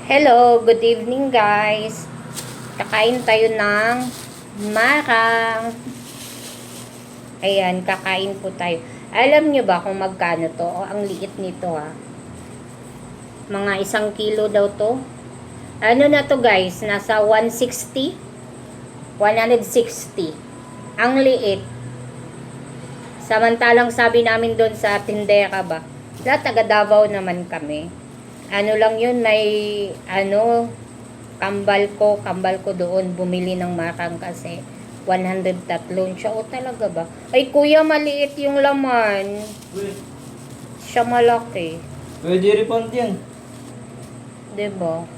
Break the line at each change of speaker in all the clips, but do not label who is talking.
Hello, good evening guys. Kakain tayo ng marang. Ayan, kakain po tayo. Alam nyo ba kung magkano to? Ang liit nito Mga 1 kilo daw to. Ano na to guys? Nasa 160? 160. Ang liit. Samantalang sabi namin doon sa tindera ba? Taga Davao naman kami. Ano lang yun, may kambal ko doon bumili ng marang kasi 103 siya. O talaga ba? Ay kuya, maliit yung laman. Siya malaki.
Pwede refund yan.
Diba?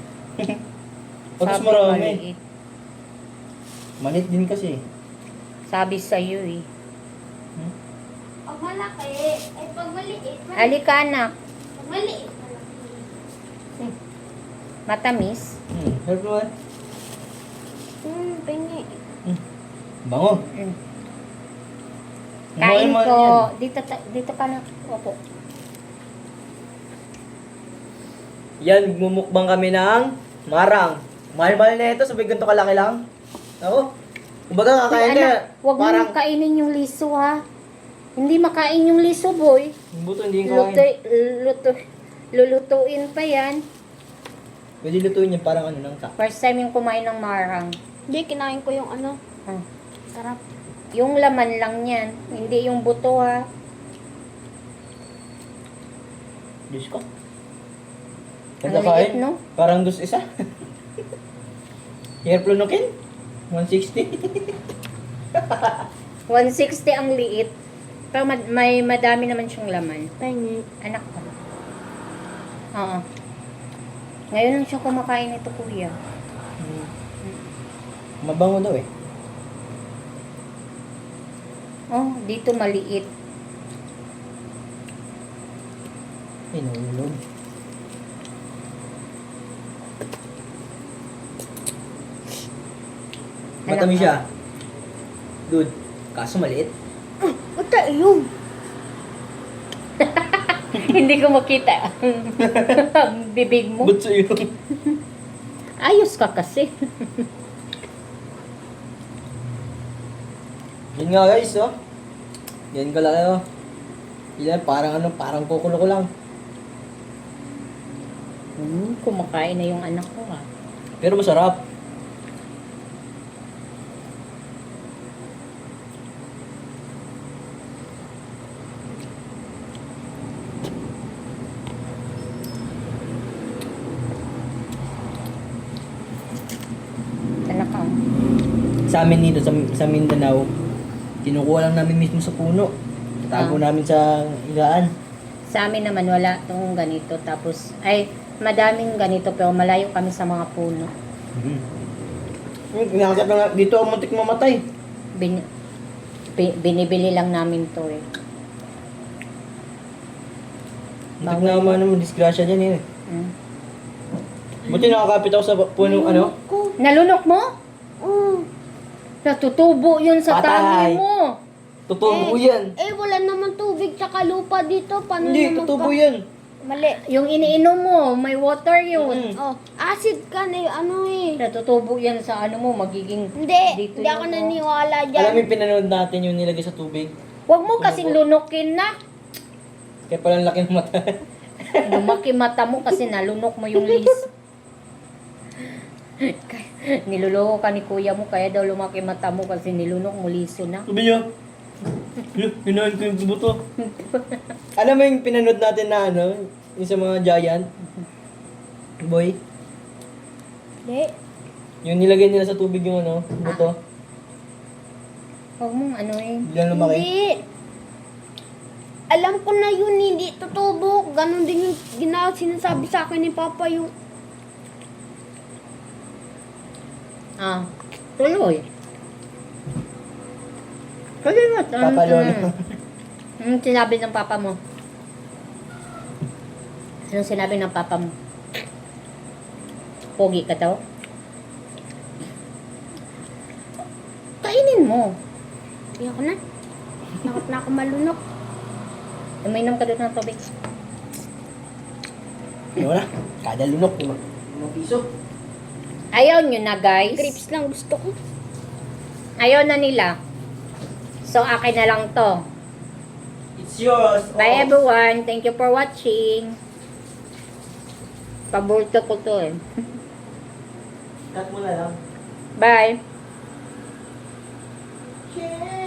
Pagkas
Sabi
marami.
maliit.
Malit din kasi.
Sabi sa'yo eh.
Pag malaki, ay pag maliit,
Halika anak.
pag maliit, malaki.
Matamis.
Help naman.
Pengi.
Bango.
Mm.
Mahal
Kain
man
ko.
yan.
Dito ka na. Opo.
Yan, mumukbang kami ng marang. Mahal-mahal na ito, sabay ganito kalaki lang. Ako. Kumbaga kakain
Anak,
ka.
huwag mo
Parang,
kainin yung liso ha. Hindi makain yung liso boy.
yung buto hindi yung kain.
Lulutuin pa yan.
Pwede lutuin yan, parang ano nang tak.
First time yung kumain ng marang.
Hindi, kinain ko yung ano.
Hmm.
Sarap.
Yung laman lang yan. Hindi yung buto ha.
Diyos ko.
Ang liit,
Pagkakain,
no?
parang dos isa. Hirap lunukin. 160.
160 ang liit. Pero may madami naman siyang laman.
Pengi.
Anak ko. Oo. Ngayon lang siya kumakain nito kuya.
Mabango daw eh.
Oh, dito maliit.
Ay, nahulog. Matamis siya. Dude, kaso maliit.
Ata yung.
Hindi ko makita ang bibig mo.
Ba't sa'yo?
Ayos ka kasi.
Yun nga guys, oh. Yan ka lang, oh. Yan, parang kukulo ko lang.
Kumakain na yung anak ko ha.
Pero masarap.
Anak ko.
Sa amin dito, sa Mindanao, kinukuha lang namin mismo sa puno. Tago namin sa higaan.
Sa amin naman wala tong ganito. Tapos, ay, madaming ganito pero malayo kami sa mga puno.
Kinakasap lang dito ako muntik mamatay.
Binibili lang namin to eh.
Muntik na naman disgrasya dyan eh.
Mm.
Buti nakakapit ako sa punong ano.
Nalunok mo?
Oh.
Natutubo yun sa
Patay.
tummy mo.
Tutubo yan.
Wala naman tubig tsaka lupa dito. Paano
Hindi,
naman
tutubo yan.
Mali.
Yung iniinom mo, may water yun.
Mm.
Oh, acid ka na yung ano eh.
Natutubo yan sa ano mo, magiging
Hindi,
dito
hindi ako
yun, oh.
naniwala
Alam mo
dyan.
yung pinanood natin yung nilagay sa tubig.
Huwag mo kasing lunukin na.
Kaya palang laki ng mata.
Lumaki mata mo kasi nalunok mo yung lis. Niluloko ka ni kuya mo kaya daw lumaki mata mo kasi nilunok mo liso na.
Sabi niya, pinahin ko yung buto. Alam mo yung pinanood natin na ano, yung sa mga giant? Boy,
Hindi.
yung nilagay nila sa tubig yung ano, buto.
Huwag mong ano eh.
Biglang lumaki.
Hindi. Alam ko na yun, hindi tutubo. Ganon din yung sinasabi sa akin ni Papa yung
Tuloy. Tuloy mo.
Papa Lolo.
Anong sinabi ng papa mo? Anong sinabi ng papa mo? Pogi ka daw? Kainin mo.
Iyak ko na. Takot na ako malunok.
Uminom ka doon ng tubig.
Ano na? Kada lunok. piso.
Ayaw nyo na, guys.
Grapes lang gusto ko.
Ayaw na nila. So, akin na lang to.
It's yours.
Bye, everyone. Thank you for watching. Paborito ko to eh.
Cut mo na lang.
Bye.
Yeah.